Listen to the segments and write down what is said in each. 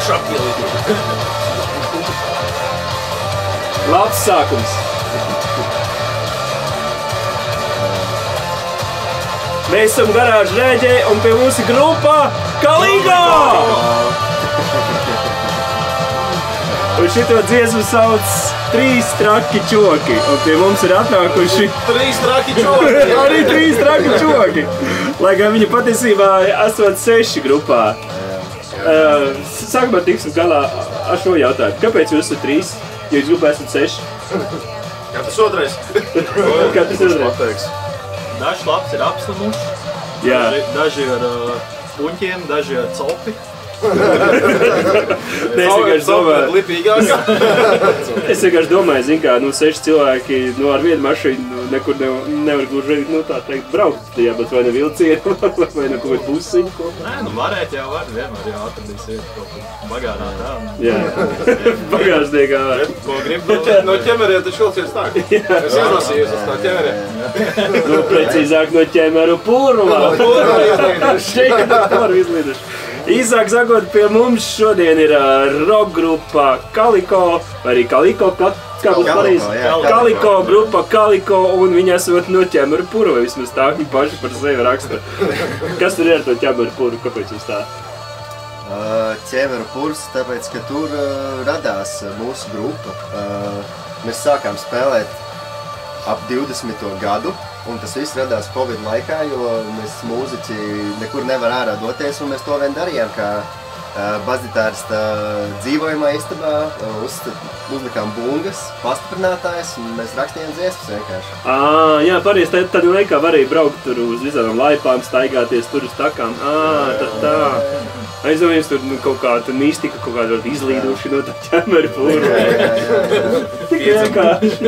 vienkārši appielīt. Labs sākums. Mēs esam garāžu rēģē un pie mums ir grupā Kaliko! Un šito dziesmu sauc Trīs traki čoki. Un pie mums ir atnākuši... Trīs traki čoki! Arī trīs traki čoki! Lai gan viņi patiesībā esot 6 grupā. Sākumā tiksim galā ar šo jautājumu. Kāpēc jūs esat 3, ja jūs grupā esat 6? Kā tas otrais? Kā tas otrais? Daži labs ir apslimuši, daži ar puņķiem, daži ar copi. Es vienkārši domāju, zin kā, 6 cilvēki ar vienu mašīnu nekur nevar gluži, tā teikt, braukt, bet vai ne vilcienu, vai ne kaut kādu busiņu. Nē, varētu jau var, vienmēr jau atradīsiet kaut ko bagātā tā. Jā, bagāžniekā var. Ko grib no ķemeriem, taču vilciens tā. Es izlasījos uz tā ķemeriem. Precīzāk no ķemeru purvā. Šeit var izlīduši. Īsāk sakot, pie mums šodien ir rock grupa Kaliko, vai arī Kaliko, kā būs pareizi? Kaliko grupa Kaliko, un viņi esot no ķemeru purva, vismaz tā, viņi paši par sevi raksta. Kas tur ir ar to ķemeru purvu, kāpēc jūs tā? Ķemeru purvs, tāpēc, ka tur radās mūsu grupa. Mēs sākām spēlēt ap 20. gadu. Un tas viss radās Covid laikā, jo mēs mūziķi nekur nevar ārā doties, un mēs to vien darījām, kā basģitārista dzīvojamā istabā, uzlikām bungas, pastiprinātājs, un mēs rakstījām dziesmas vienkārši. Jā, pareizi, tad laikā varēja braukt tur uz visādām laipām, staigāties tur uz takām. Tad tā. Es domāju, tur kaut kāda mistika, kaut kāda izlīduši no tā ķemeru purva. Tik vienkārši.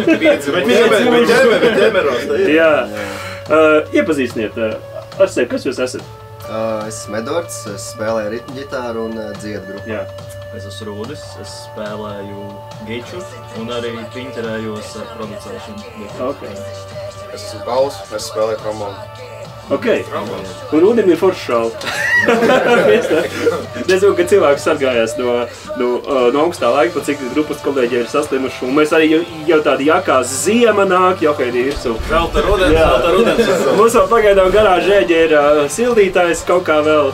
Jā. Iepazīstiniet ar sevi, kas jūs esat? Es esmu Edvards, es spēlēju ritmu ģitāru un dziedu grupu. Es esmu Rūdis, es spēlēju giču un arī piņķerējos ar producēšanu. Es esmu Pauls, es spēlēju trombonu. Ok, un Rūdim ir forši šaubt. Nezinu, ka cilvēks sargājās no augstā laika, pat cik grupas kolēģi ir saslimuši, un mēs arī jau tādi jākās ziema nāk, jokaidi ir su. Zelta rudens. Mums vēl pagaidām garāžu rēģi ir sildītājs, kaut kā vēl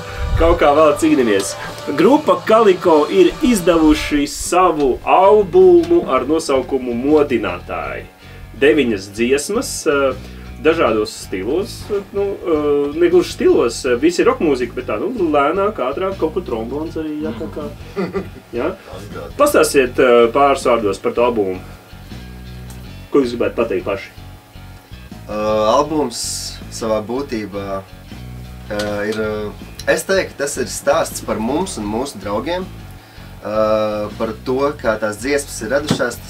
cīnamies. Grupa Kaliko ir izdevuši savu albumu ar nosaukumu Modinātāji. 9 dziesmas, dažādos stilos, negluži stilos, visi rock mūzika, bet tā, lēnāk, ātrāk, kaut kur trombons arī, jā. Pastāstiet pāris vārdos par to albumu. Ko jūs gribētu pateikt paši? Albums savā būtībā ir, es teiktu, tas ir stāsts par mums un mūsu draugiem, par to, kā tās dziesmas ir radušās,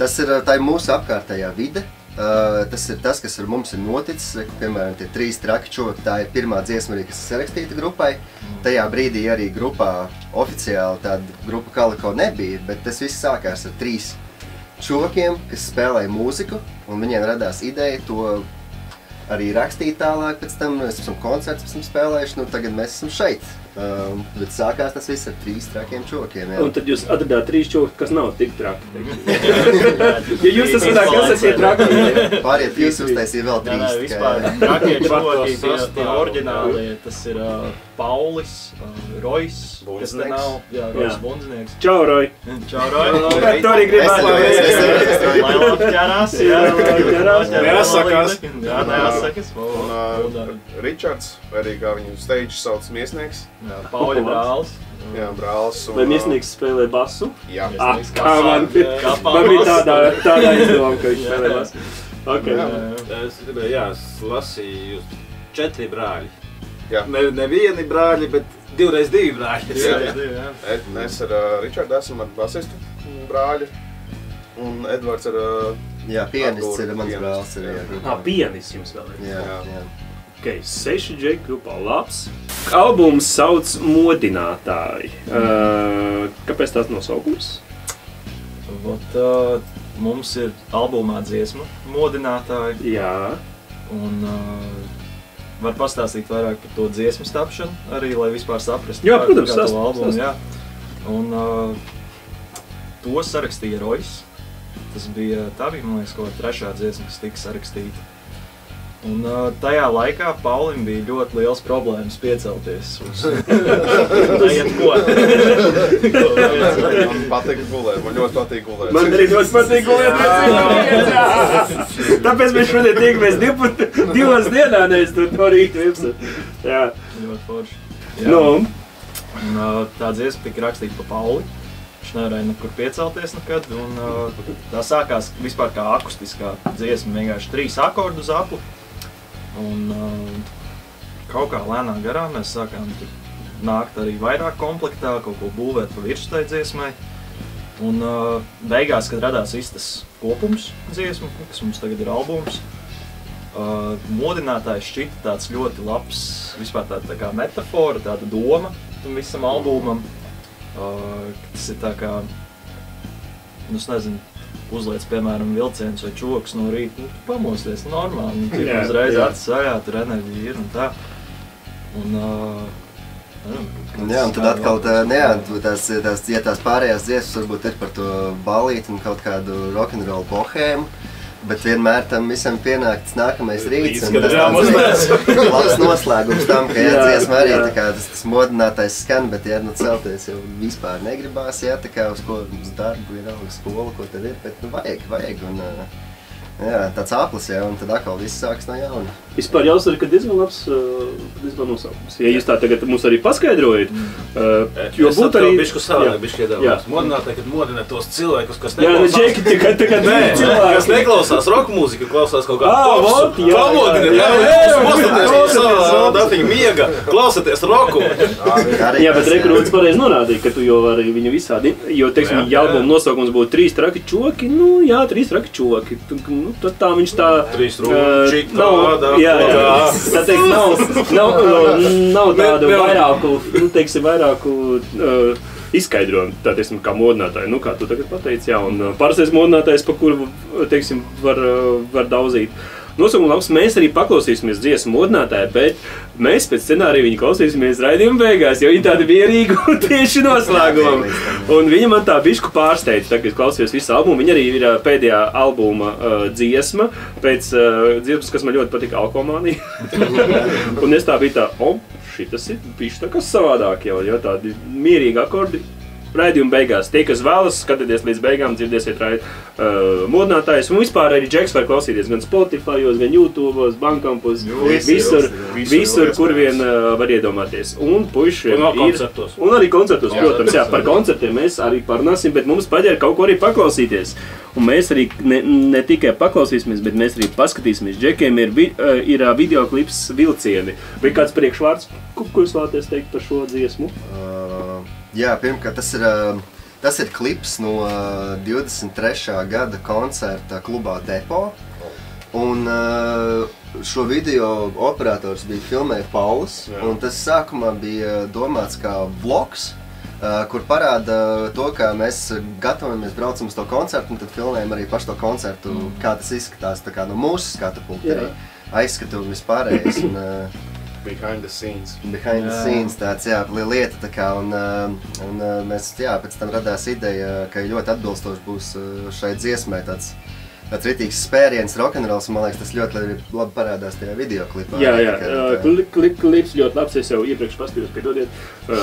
tā ir mūsu apkārtējā vide. Tas ir tas, kas ar mums ir noticis, piemēram, tie 3 traki čoki, tā ir pirmā dziesma arī, kas ir sarakstīta grupai. Tajā brīdī arī grupā oficiāli tāda grupa Kaliko nebija, bet tas viss sākās ar 3 čokiem, kas spēlēja mūziku, un viņiem radās ideja to arī rakstīt tālāk, pēc tam mēs esam koncerts, esam spēlējuši, tagad mēs esam šeit. Bet sākās tas viss ar 3 trakiem čokiem, jā. Un tad jūs atradāt 3 čoki, kas nav tik traki. Ja jūs esat tā, kas esat traki? Pārējie 3 uztaisīja vēl 3. Nē, vispār trakie čoki, tie oriģināli, tas ir Paulis, Rojs, kas te nav, Rojs Bundznieks. Čau, Roj! Čau, Roj! Tu arī gribētu. Lai labi ķerās, Neatsakās. Neatsakas. Un Ričards, arī kā viņu stage sauc miesnieks. Pauļa brālis. Jā, brālis. Vai miesnieks spēlē basu? Jā. Kā man bija tādā izdevuma, ka viņš spēlē basu. Es lasīju 4 brāļi. Jā. Ne vieni brāļi, bet 2x2 brāļi. Mēs ar Ričardu esam ar basistu brāļi. Un Edvards ar... Jā, pianists ir mans brālis arī. Pianists jums vēl ir? Jā. Ok, 6 džeki grupā, labs. Albums sauc Modinātāji. Kāpēc tās nosaukums? Mums ir albumā dziesma Modinātāji. Jā. Un var pastāstīt vairāk par to dziesmu tapšanu, arī, lai vispār saprastu, Jā, protams, kā to stāst. albumu, jā. Un to sarakstīja Rois. Tā bija, man liekas, kaut trešā dziesma, kas tika sarakstīta. Un tajā laikā Paulim bija ļoti liels problēmas piecelties uz neiet ko. Man patīk gulēt, man ļoti patīk gulēt. Man arī ļoti patīk gulēt. Tāpēc mēs šodien tiekamies 2 dienā, nevis no rīta 11. Jā. Ļoti forši. Nu. Un tā dziesma tika rakstīta pa Pauli. Viņš nevarēja nekur piecelties nekad. Un tā sākās vispār kā akustiskā dziesma, vienkārši 3 akordu uz apli. Un kaut kā lēnā garā mēs sākām nākt arī vairāk komplektā, kaut ko būvēt pa virsmu tai dziesmai. Un beigās, kad radās viss tas kopums dziesmu, kas mums tagad ir albums, modinātājs šķita tāds ļoti labs, vispār tā kā metafora, tāda doma tam visam albumam. Tas ir tā kā, es nezinu, uzliec, piemēram, vilciens vai čoks no rīta, pamosties normāli, uzreiz acis vaļā, tur enerģija ir un tā. Un, jā, un tad atkal tās pārējās dziesmas varbūt ir par to ballīti un kaut kādu rock'n'roll bohēmu, bet vienmēr tam visam pienākts nākamais rīts, un tas labs noslēgums tam, ka dziesma arī tas modinātais skan, bet celties jau vispār negribās, tā kā uz darbu, uz skolu, ko tad ir, bet vajag, un tāds aplis, un tad atkal viss sāks no jauna. Vispār jāuzsver, ka diezgan labs nosaukums. Ja jūs tā tagad mums arī paskaidrojat, jo būtu arī... Bišku savādāk, bišku iedāvās. Modinātāji, kad modina tos cilvēkus, kas neklausās... Jā, Džeki, tagad kas neklausās rock mūziku, klausās kaut kādu popsu. Pamodiniet, savā datiņu miega, klausaties roku. Jā, bet Rekrūts pareizi norādīja, ka tu jau arī viņu visādi, jo, teiksim, ja albuma nosaukums būtu 3 traki čoki, nu jā, 3 traki čoki. Nu, tad tā viņš tā... 3 rūči, kādā, tā teikt, nav tādu vairāku izskaidrojumu, tā teiksim, kā modinātāji, nu kā tu tagad pateici, jā, un parastais modinātājs, pa kuru, teiksim, var daudzīt. Nosaukuma labs, mēs arī paklausīsimies dziesmu modinātāju, bet mēs pēc scenārija viņu klausīsimies raidījuma beigās, jo viņa tāda mierīga un tieši noslēguma. Un viņa man tā bišku pārsteidz, tā, kad klausījos visu albumu. Viņa arī ir pēdējā albuma dziesma, pēc dziesmas, kas man ļoti patika, Alkomanija. Un es tā biju tā, šitas ir bišķi tā kā savādāk jau, tādi mierīgi akordi. Raidījuma beigās. Tie, kas vēlas, skatieties līdz beigām, dzirdēsiet modinātājus. Un vispār arī Džeks var klausīties gan Spotifyos, gan YouTube'os, Bandcampos, visur, kur vien var iedomāties. Un puiši un koncertos. Un arī koncertos, protams, jā, par koncertiem mēs arī parunāsim, bet mums paģēra kaut ko arī paklausīties. Un mēs arī ne tikai paklausīsimies, bet mēs arī paskatīsimies. Džekiem ir videoklips Vilcieni. Vai kāds priekšvārds, ko jūs vēlaties teikt par šo dziesmu? Jā, pirmkārt, tas ir klips no 23. gada koncerta klubā Depo. Un šo video operators bija filmēja Paulis, un tas sākumā bija domāts kā vlogs, kur parāda to, kā mēs gatavamies, braucam uz to koncertu, un tad filmējam arī pašu to koncertu, kā tas izskatās, tā kā no mūsu skatu punkta arī aizskatu un vispārējais. Behind the scenes. Behind the scenes tāds, lieta tā kā, un mēs, pēc tam radās ideja, ka ļoti atbilstoši būs šai dziesmai tāds ritīgs spēriens rock'n'rolls, un man liekas, tas ļoti labi parādās tajā videoklipā. Jā, klips ļoti labs, es jau iepriekš paskatījos, piedodiet. Un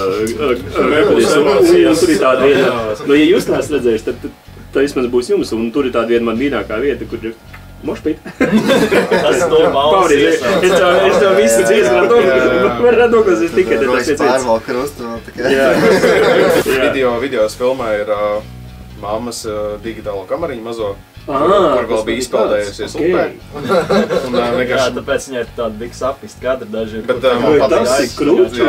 tur ir tāda viena, ja jūs tās redzējuši, tad vismaz būs jums, un tur ir tāda viena man mīļākā vieta, kur Mošpīt. Tas normāls iesauks. Es to visu dziesmu varu noklausīt tikai, tad tas iecīts. Pārvalk krustu vēl tikai. Videos filmā ir mammas digitālo kamariņu mazo, kur vēl bija izpeldējusies upē. Jā, tāpēc viņai ir tāda big sapist kadra daži. Bet man tas ir krūti.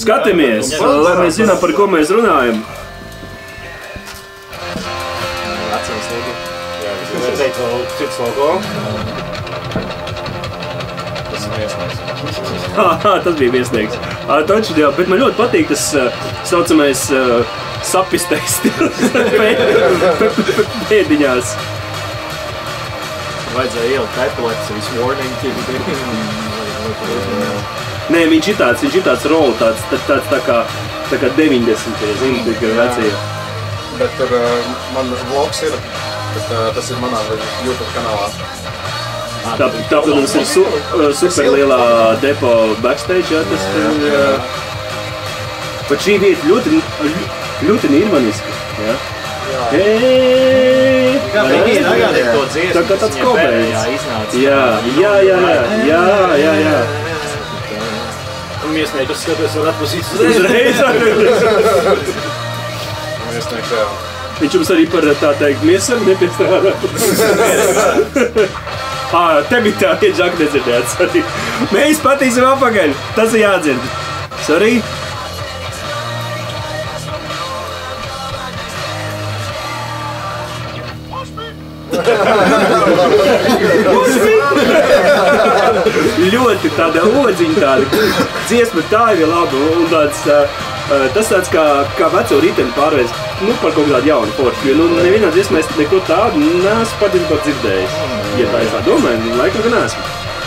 Skatāmies, lai mēs zinām, par ko mēs runājam. Teikt vēl cits logo. Tas ir viesnieks. Tas bija viesnieks. Taču, jā, bet man ļoti patīk tas saucamais sapistais stils pēdiņās. Vajadzēja ielikt epilepsijas warning, Nē, viņš ir tāds roli, tāds tā kā 90, zini, tikai vecie. Bet tur man vlogs ir, bet tas ir manā YouTube kanālā. Tā, protams, ir super lielā depo backstage, jā, tas ir. Bet šī vieta ļoti nirvaniska, jā. Tagad ir to dziesmu, tā kā tāds Cobains. Jā. Un miesniekus skaties, var atpazīt uzreiz. Miesnieks, jā. Viņš jums arī par tā teikt miesam nepiestrādā. Te bija tā, ja Džak nedzirdēts arī. Mēs patīsim apakaļ, tas ir jādzird. Sorry. Ļoti tāda odziņa, tāda dziesma, tā ir laba un tāds, tas tāds kā veco riteni pārvērst, par kaut kādu jaunu foršu, jo nevienā dziesmā es neko tādu neesmu patiesībā dzirdējis. Ja tā es tā domāju, laikam gan neesmu.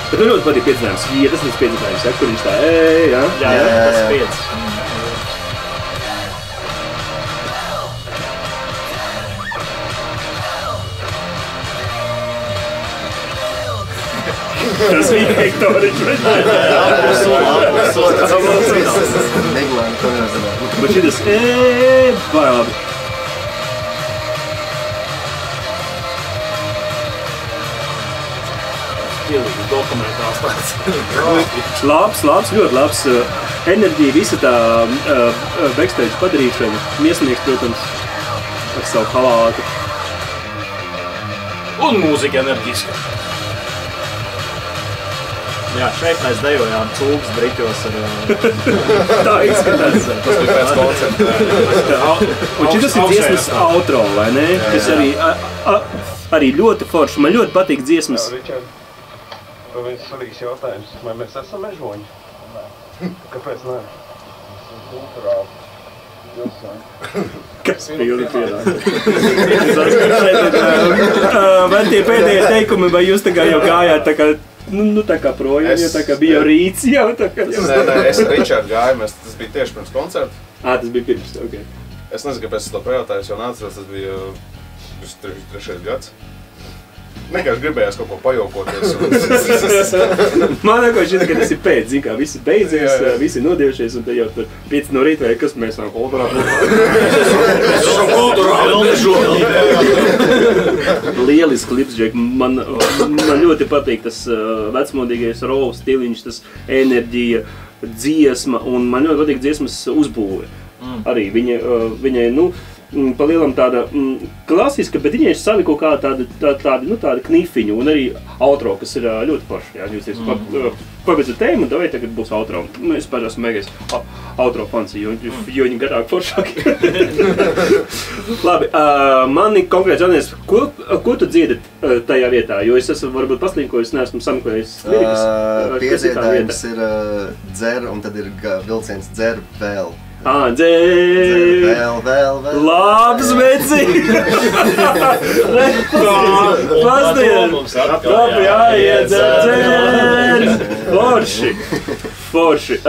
Bet man ļoti patīk piedzinājums, ja tas ir piedzinājums, ja, kur viņš tā, jā? Jā, tas ir piedz. Tas bija Hektoriņš, bet bet šitas, bailābi. Pilnīgi dokumentāls tāds. Labs, ļoti labs. Enerģija, visa tā backstage padarīšana. Miesnieks, protams, ar savu halātu. Un mūzika enerģiska. Jā, šeit mēs dejojām cūgas briķos ar... Tā izskatās. Tas bija pēc koncerta. Un šitas ir dziesmas outro, vai ne? Kas arī ļoti forši. Man ļoti patīk dziesmas. Ričard, viens svarīgs jautājums. Vai mēs esam mežoņi? Kāpēc ne? Esam kulturāli. Kas pildi piedāvā? Vai tie pēdējie teikumi, vai jūs tā kā jau gājāt tā kā... tā kā projām, jo tā kā bija rīts jau tā kā... Nē, es ar Ričardu gāju, tas bija tieši pirms koncerta. Tas bija pirms, ok. Es nezinu, kāpēc es to pajautāju, jo neatceros, tas bija 3. gads. Vienkārši gribējās kaut ko pajokoties. Man liekas, ka tas ir pēc, zin kā, visi beidzies, visi nodievušies, un te jau tur 5 no rīta, vai kas mēs esam kulturāli. Mēs esam kulturāli mežoņi. Lielisks klips, Džek. Man ļoti patīk tas vecmodīgais rovu stiliņš, tas enerģija, dziesma, un man ļoti patīk dziesmas uzbūve. Arī viņai, pa lielam tāda klasiska, bet viņai ir savi kaut kā tādi knifiņu, un arī outro, kas ir ļoti forši. Jā, jūs pabeidzat tēmu, un vai tagad būs outro. Es pēc esmu megais outro fans, jo viņi garāk foršāki. Labi, man ir konkrēts jaunies, ko tu dziedat tajā vietā? Jo es esmu varbūt paslinkojis, neesmu sameklējis lirikas. Piedziedājums ir dzer, un tad ir vilciens dzer vēl. Dzer! Vēl. Labs, veci! Pasdien! Labi, jāiet, dzer! Forši!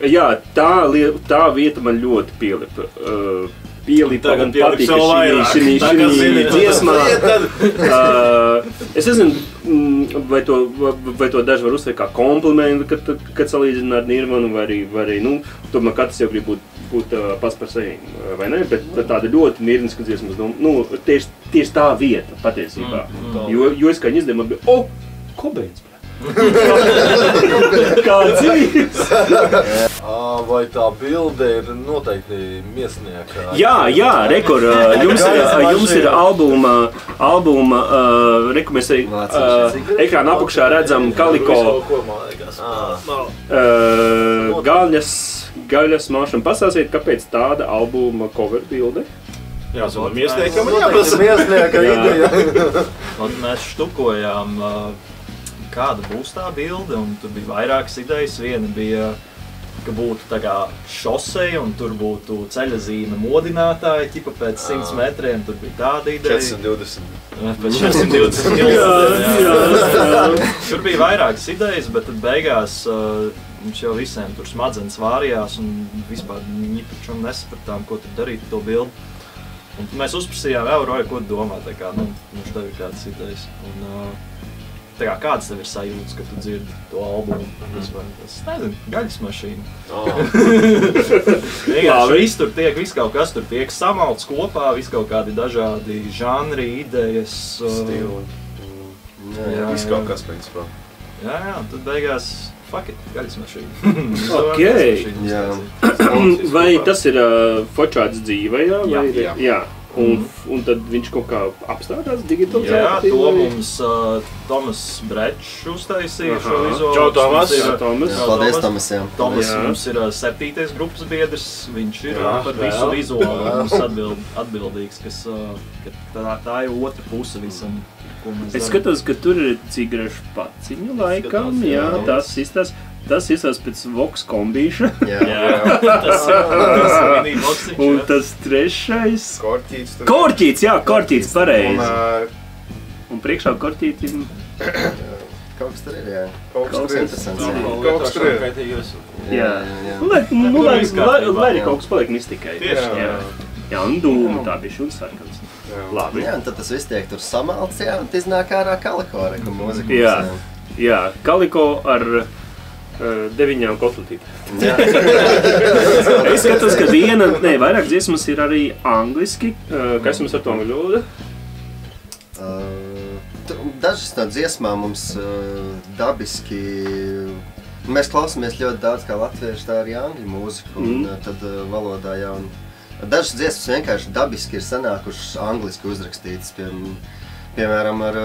Jā, tā vieta man ļoti pielipa. Un patika šī dziesmā. Es nezinu, vai to daži var uztvert kā komplimentu, kad salīdzina ar Nirvanu, vai arī, tomēr katrs jau grib būt pats par sevi, vai ne? Bet tāda ļoti nirvaniska dziesma, tieši tā vieta patiesībā. Jo es kā viņi izdevumā bija, Cobains! Kā dzīves! Vai tā bilde ir noteikti miesnieka? Jā, rekord, jums ir albuma, mēs arī ekrāna apakšā redzam Kaliko gaļas māšanu. Pastāstiet, kāpēc tāda albuma cover bilde? Jā, so miesniekam jāprasa miesnieka ideja. Mēs štukojām, kāda būs tā bilde, un tur bija vairākas idejas. Viena bija ka būtu tā kā šoseja un tur būtu ceļa zīme modinātāji, ķipa pēc 100 metriem, tur bija tāda ideja. 420. Pēc 420 km. Tur bija vairākas idejas, bet tad beigās mums jau visiem tur smadzenes vārījās un vispār ņipačam nesapratām, ko tur darīt to bildi. Un mēs uzprasījām, Roja, ko tu domā, tā kā, mums tev ir kādas idejas. Un, tā kā, kādas tev ir sajūtas, kad tu dzirdi to albumu? Vispār, es nezinu, gaļas mašīna. Vienkārši viss tur tiek, viss kaut kas tur tiek samalts kopā, viss kaut kādi dažādi žanri, idejas. Stili. Jā, viss kaut kas, principā. Jā, tad beigās, fuck it, gaļas mašīna. Ok. Vai tas ir fočāts dzīvē, jā? Jā. Un tad viņš kaut kā apstādās digitalizēti? Jā, to mums Tomas Brečs uztaisīja šo vizuālu. Čau, Tomas! Paldies, Tomas, jā. Tomas mums ir 7. grupas biedrs, viņš ir par visu vizuālu mums atbildīgs, kas tā ir otra puse visam, ko mēs Es skatos, ka tur ir cigarešu paciņu laikam, jā, tas izstās. Tas izsās pēc Vox kombīša. Jā, tas ir vienīgi Voxiņš. Un tas trešais... Korķīts. Korķīts, jā, korķīts, pareizi. Un priekšā korķītim... Kaut kas tur ir, jā. Kaut kas interesants, jā. Kaut kas tur ir. Jā. Lai arī kaut kas paliek mistikai. Tieši, jā, un dūma tā bija šūns sarkans. Labi. Jā, un tad tas viss tiek tur samalts, jā, un iznāk ārā Kaliko, ko mūzika. Jā, Kaliko ar 9 kotletītēm. Es skatos, ka vairāk dziesmas ir arī angliski. Kas jums ar to angļu valoda? Dažas no dziesmām mums dabiski... Mēs klausāmies ļoti daudz kā latvieši, tā arī angļu mūziku, un tad valodā jau... Dažas dziesmas vienkārši dabiski ir sanākušas angliski uzrakstītas, piemēram, ar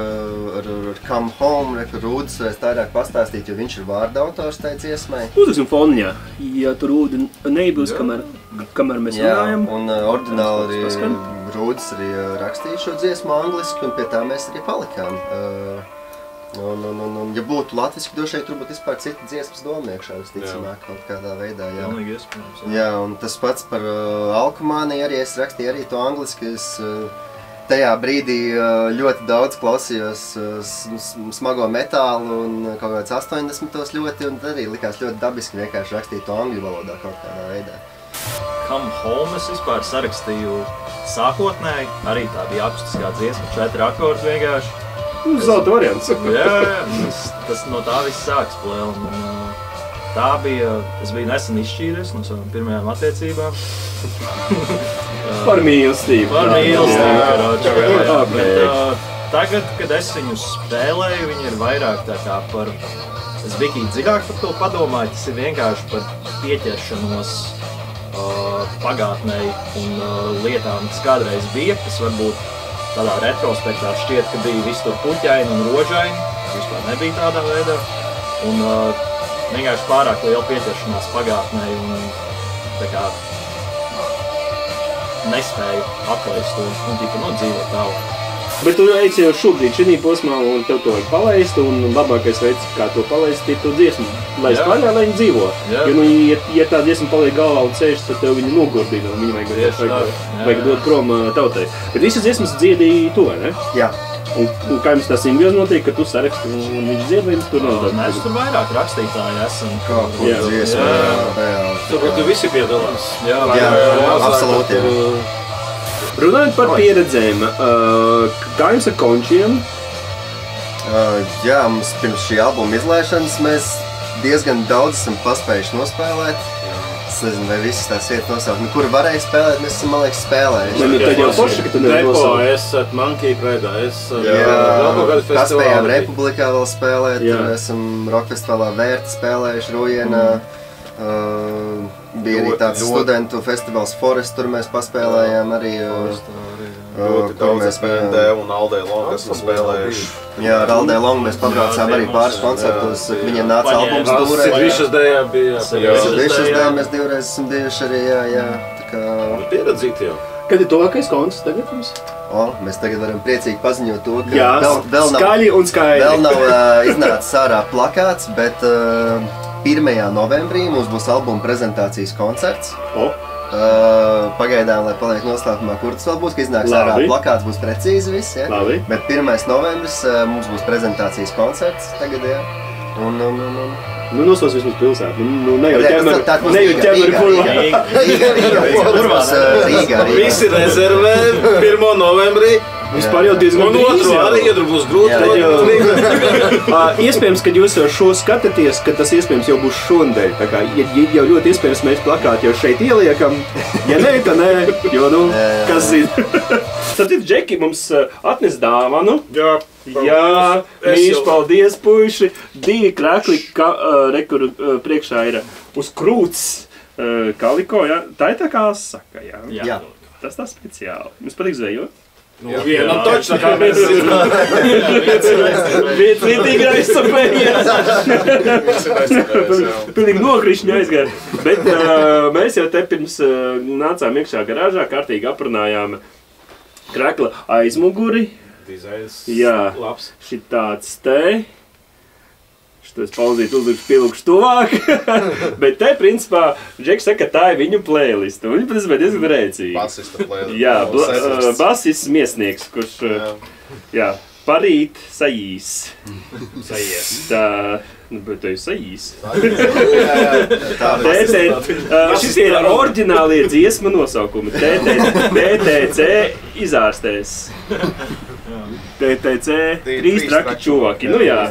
Come Home, kur Rūdis varēs vairāk pastāstīt, jo viņš ir vārda autors tai dziesmai. Uzraksim foniņā, ja tur Rūdi nebūs, kamēr mēs runājam. Jā, un ordināli arī Rūdis arī rakstīja šo dziesmu angliski, un pie tā mēs arī palikām. Un ja būtu latviski, droši vien tur būtu vispār cita dziesmas doma iekšā, visticamāk, kaut kādā veidā. Jā, un tas pats par Alkumāniju arī es rakstīju arī to angliski. Tajā brīdī ļoti daudz klausījos smago metālu un kaut kāds 80. ļoti, un arī likās ļoti dabiski vienkārši rakstīt to angļu valodā kaut kādā veidā. Come Home es vispār sarakstīju sākotnēji, arī tā bija akustiskā dziesma, 4 akordi vienkārši. Zelta variants. Jā, tas no tā viss sāks plēl. Tā bija, es biju nesen izšķīries no savām pirmajām attiecībām. Par mīlestību. Par mīlestību, bet tagad, kad es viņu spēlēju, viņi ir vairāk tā kā par... Es biju dziļāk par to padomāju, tas ir vienkārši par pieķeršanos pagātnei un lietām, kas kādreiz bija, kas varbūt tādā retrospektā šķiet, ka bija viss tur puķaini un rožaini, vispār nebija tādā veidā. Un vienkārši pārāk liela pieķeršanās pagātnei un tā kā nespēju atlaist to un tikai dzīvot tālāk. Bet tu esi jau šobrīd šī posmā un tev to vajag palaist, un labākais veids, kā to palaist, ir to dziesmu laist vaļā, lai viņi dzīvo. Jo, ja tā dziesma paliek galvā un ceļš, tad tev viņi nogurdina, un viņi vajag dot prom tautai. Bet visas dziesmas dziedīja tu, vai ne? Jā. Un kā jums tā simbioze notiek, ka tu saraksti un viņi dzied, vai jums tur nav? Mēs tur vairāk rakstītāji esam. Kā dziesma, jā. Tur visi piedalās. Jā, absolūti, jā. Runājot par pieredzēm, kā jums ar končiem? Jā, mums pirms šī albuma izlaišanas mēs diezgan daudz esam paspējuši nospēlēt. Es nezinu, vai visas tās vietas nosaukt. Kur varēja spēlēt, mēs esam, man liekas, spēlējuši. Tad jau forši, ka tu nevar nosaukt. esat Monkey Praidā, Paspējām Republikā vēl spēlēt, esam Rockfestivālā Vērti spēlējuši, Rujienā. Bija arī tāds studentu festivāls Forest, tur mēs paspēlējām arī. Ļoti daudz SPND un Aldei Long esmu spēlējuši. Jā, ar Aldei Long mēs pabraucām arī pāris koncertus, viņiem nāca albums turē. Sidvišas dējā bija. Sidvišas dējā mēs divreiz esam bijuši arī, jā. Pieredzīti jau. Kad ir tuvākais koncerts tagad jums? Mēs tagad varam priecīgi paziņot to, ka vēl nav iznācis ārā plakāts, bet 1. novembrī mums būs albuma prezentācijas koncerts. Pagaidām, lai paliek noslēpumā, kur tas vēl būs, ka iznāks ārā plakāts, būs precīzi viss, ja? Bet 1. novembris mums būs prezentācijas koncerts tagad, ja? Nu, nosauc vismaz pilsētu. Nu, ne jau ķemeri Rīgā. Visi rezervē 1. novembrī. Vispār jau diezgan drīz, jā. Arī, ja tur būs grūti. Iespējams, kad jūs šo skatāties, ka tas iespējams jau būs šonadēļ. Tā kā, jau ļoti iespējams mēs plakāti jau šeit ieliekam. Ja nē, tad nē, jo, nu, kas zina. Tātad, Džeki mums atnes dāvanu. Jā, mīļš, paldies, puiši. 2 krekli, kur priekšā ir uz krūts kaliko, jā. Tā ir tā kā saka, jā. Jā. Tas tā speciāli. Mums patīk zvejot? Nu, vienam taču, tā kā mēs zinām. Viens rītīgi aizsapējies. Pilnīgi nokrišņi aizgāja. Bet mēs jau te pirms nācām iekšā garāžā, kārtīgi aprunājām krekla aizmuguri. Dizains labs. Šitāds te. Šitais pauzīt uzlikšu pielukšu tuvāk. Bet te, principā, Džeks saka, ka tā ir viņu playlist. Viņa, principā, diezgan rēcīgi. Basista playlist. Jā, basists miesnieks, kurš, parīt sajīs. Sajies. Tā, nu, bet tu esi sajīs. Šis ir oriģinālie dziesma nosaukumi. TTC izārstēs. TTC, 3 traki čuvaki, nu jā.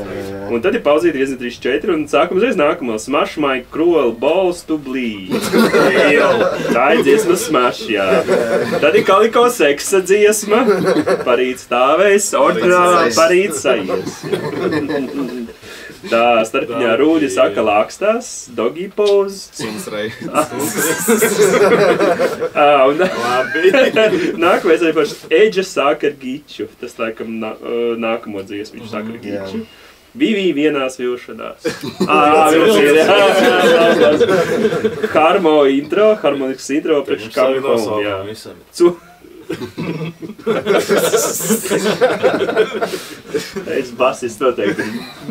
Un tad ir pauzīt 1, 2, 3, 4 un sākam uzreiz nākamo. Smash my cruel balls to bleed. Tā ir dziesma Smash, jā. Tad ir Kaliko seksa dziesma. Parīt stāvēs, oriģinālā parīt sajies. Tā starpiņā Rūļi saka lākstās, doggy pose. Sunsrei. Nākamais arī paši Edža sāk ar giču. Tas laikam nākamo dziesmu viņš sāk ar giču. Vivi vienās vilšanās. Harmonisks intro priekš Kamhome, jā. Es basists noteikti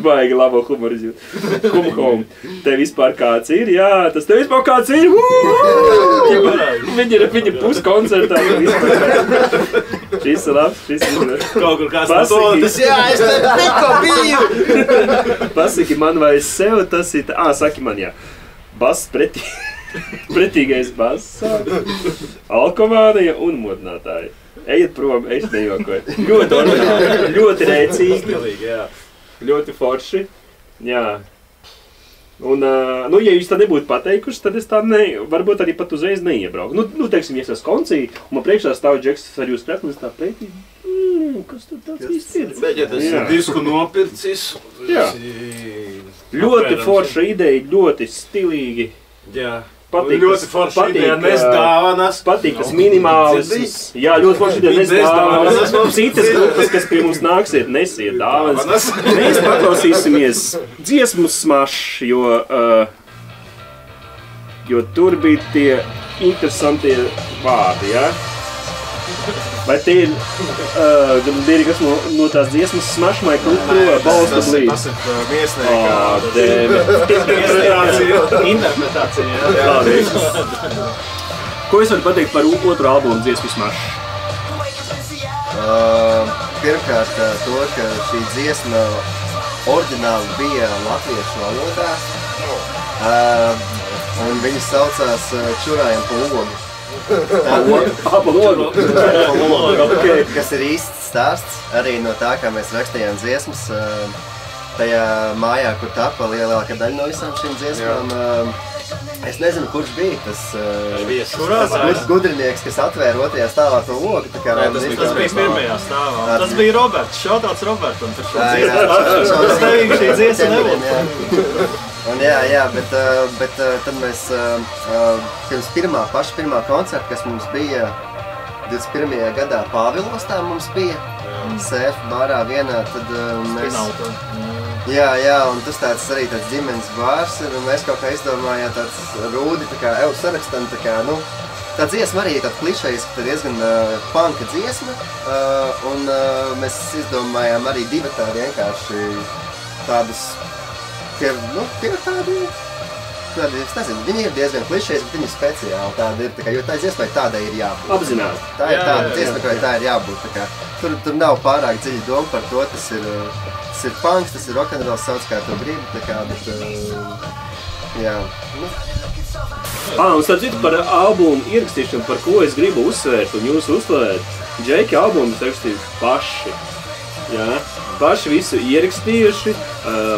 baigi labo humoru izjūt. Kamhome, te vispār kāds ir? Jā, tas te vispār kāds ir? Viņa puskoncertā. Šis ir labs, šis ir labs. Kaut kur kāds tas, jā, es te tikko biju. Pasaki man vai sev, tas ir, saki man, jā. Bass pretīgais bass, alkomānija un modinātāji. Ejiet prom, es nejokoju. Ļoti oriģināli, ļoti rēcīgi, ļoti forši. Jā. Un, ja jūs tā nebūtu pateikuši, tad es tā varbūt arī pat uzreiz neiebrauku. Nu, teiksim, ja es esmu koncī, un man priekšā stāv Džeks ar jūs kreklis tā pretīgi. Kas tur tāds īsti ir? Bet, ja tas ir disku nopircis. Jā. Ļoti forša ideja, ļoti stilīgi. Jā. Patīk, ļoti forša ideja, nes dāvanas. Patīk tas minimālisms. Jā, ļoti forša ideja, nes dāvanas. Citas grupas, kas pie mums nāksiet, nesiet dāvanas. Mēs paklausīsimies dziesmu Smash, jo tur bija tie interesantie vārdi, jā? Vai tie ir kas no tās dziesmas Smash my cruel balls to bleed? Tas ir miesnieka. Interpretācija, jā. Ko es varu pateikt par otru albumu dziesmu Smash? Pirmkārt, to, ka šī dziesma oriģināli bija latviešu valodā. Un viņi saucās Čurājam pa logu. Kas ir īsts stāsts arī no tā, kā mēs rakstījām dziesmas tajā mājā, kur tapa lielākā daļa no visām šīm dziesmām. Es nezinu, kurš bija tas gudrinieks, kas atvēra otrajā stāvā to logu. Tas bija pirmajā stāvā. Tas bija Roberts, šautauts Robertam par šo dziesmu. Tas tevīgi šī dziesma nebūtu. Un jā, bet tad mēs pirms pirmā koncerta, kas mums bija 21. gadā Pāvilostā mums bija, Sēfa bārā vienā, tad mēs... Jā, un tas tāds arī tāds ģimenes bārs ir, un mēs kaut kā izdomājām tāds Rūdi, tā kā sarakstam, tā kā, nu, tā dziesma arī ir tāda klišejiska, tā diezgan punka dziesma, un mēs izdomājām arī divatā vienkārši tādus, tie tādi tādi, es nezinu, viņi ir diezgan klišejas, bet viņi ir speciāli tādi ir, tā kā, jo tā dziesmai tādai ir jābūt. Apzināti. Tā ir tāda dziesma, kurai tā ir jābūt, tā kā, tur nav pārāk dziļa doma par to, tas ir punks, tas ir rock'n'rolls, sauc kā to gribu, tā kā, bet, jā, nu. Un starp citu par albumu ierakstīšanu, par ko es gribu uzsvērt un jūs uzsvērt, Džeki albumus rakstījuši paši, jā. Paši visu ierakstījuši,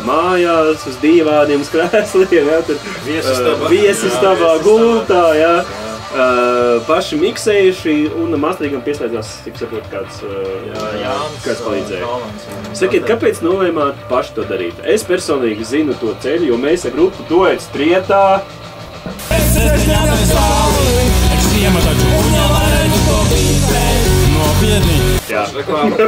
mājās, uz dīvāniem, uz krēsliem, jā, tur viesistabā, gultā, jā. Paši miksējuši un masterīgam pieslēdzās, cik saprot, kāds palīdzēja. Sakiet, kāpēc nolēmāt paši to darīt? Es personīgi zinu to ceļu, jo mēs ar grupu Duets Trietā. Jā,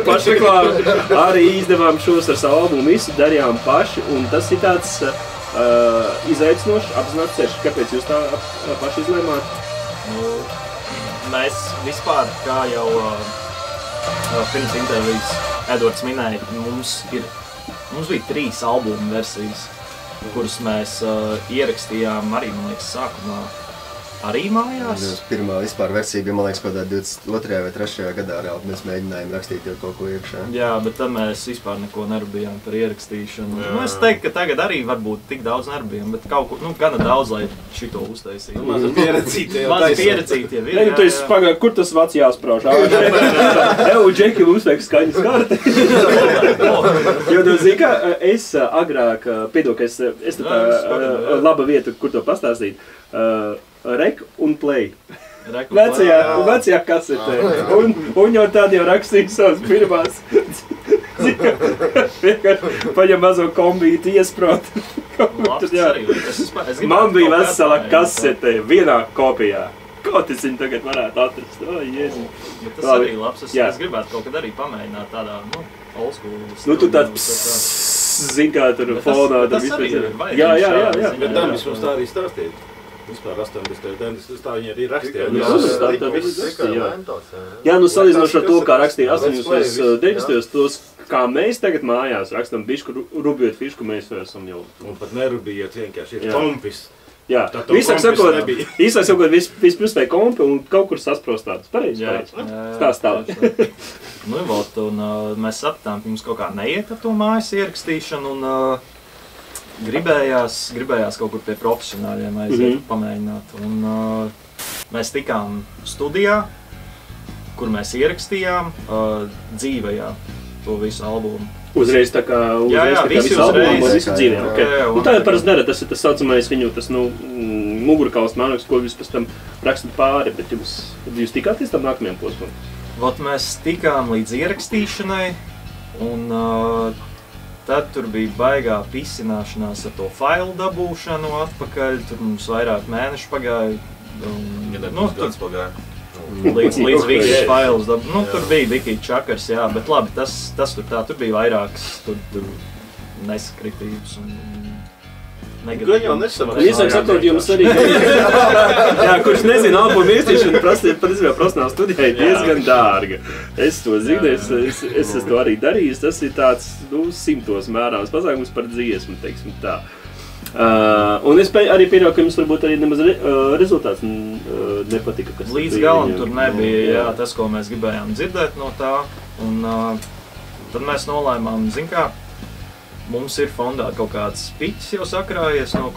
pašreklāmi. Arī izdevām šos ar savu albumu, visu darījām paši, un tas ir tāds izaicinošs, apzināts ceļš. Kāpēc jūs tā paši izlēmāt? Nu, mēs vispār, kā jau pirms intervijas Edvards minēja, mums bija 3 albumu versijas, kuras mēs ierakstījām arī, man liekas, sākumā. Arī mājās? Pirmā vispār versija bija, man liekas, kaut kādā 22. vai 3. gadā reāli mēs mēģinājām rakstīt jau kaut ko iekšā. Jā, bet tad mēs vispār neko nerubījām par ierakstīšanu. Nu, es teiktu, ka tagad arī varbūt tik daudz nerubījām, bet kaut ko, nu, gana daudz, lai šito uztaisītu. Maza pieredzītie jau pieredzītie ir. Nē, tu esi pagāju, kur tas vats jāsprauž? Džeki, mums vajag skaņas karti. Jo, tu zini, ka es agrāk, piedod, ka es tā laba vieta, kur to pastāstīt. Rek un play. Vecajā kasetē. Un jau tad jau rakstīju savas pirmās. Paņem mazo kombīti, iesprot. Man bija vesela kasetē, vienā kopijā. Ko tas viņi tagad varētu atrast? O, Jēzu. Tas arī labs. Es gribētu kaut kad arī pamēģināt tādā, nu, old school. Nu, tu tāds zin kā tur fonā. Tas arī ir vajag. Jā. Bet Damis mums tā arī stāstīja. Vispār 80. 90. tā viņi arī rakstīja. Jā, nu salīdzinoši ar to, kā rakstīja 80. 90. tos, kā mēs tagad mājās rakstam bišku, rubjot fišku, mēs esam jau. Un pat nerubījot vienkārši, ir kompis. Jā, īsāk sakot, vispirms vai kompi un kaut kur sasprost tādus. Pareizi. Stāst tālāk. Nu, vot, un mēs sapratām, ka mums kaut kā neiet ar to mājas ierakstīšanu, un gribējās kaut kur pie profesionāļiem aiziet pamēģināt. Un mēs tikām studijā, kur mēs ierakstījām dzīvajā to visu albumu. Uzreiz tā kā visu albumu, visu dzīvē. Nu tā jau parasti dara, tas ir tas saucamais viņu, tas, nu, mugurkauls mānaks, ko jūs pēc tam rakstat pāri, bet jūs tikāties tam nākamajam posmam? Vot mēs tikām līdz ierakstīšanai, un tad tur bija baigā pisināšanās ar to failu dabūšanu atpakaļ, tur mums vairāk mēnešu pagāja. Līdz visus failus dabū. Nu, tur bija bikī čakars, jā, bet labi, tas tur bija vairākas tur nesakritības un negatīvas. Gan jau nesamās. Iesāk sakot, jums arī, jā, kurš nezina, albumu ierakstīšanu patiesībā profesionāla studijā ir diezgan dārga. Es to zinu, es to arī darīju, tas ir tāds, nu, 100 mērāms pasākums par dziesmu, teiksim tā. Un es arī pieļauju, ka jums varbūt arī nemaz rezultāts nepatika, kas līdz galam tur nebija, jā, tas, ko mēs gribējām dzirdēt no tā, un tad mēs nolēmām, zin kā, mums ir fondā kaut kāds piķis jau sakrājies no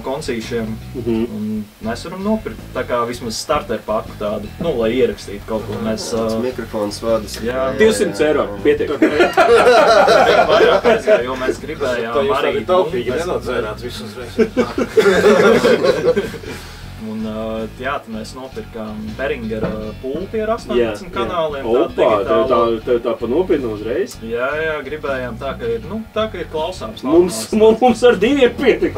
koncīšiem, un mēs varam nopirkt tā kā vismaz starter paku tādu, nu, lai ierakstītu kaut ko. Mēs mikrofons vādas. Jā, 200 eiro, pietiek. Vairāk aizgāja, jo mēs gribējām arī taupīgi nenodzērāt visus reiz. Un jā, tad mēs nopirkām Behringera pulti ar 18 kanāliem. Opā, tā pa nopietnu uzreiz? Jā, gribējām tā, ka ir klausāms. Mums ar 2 pietik.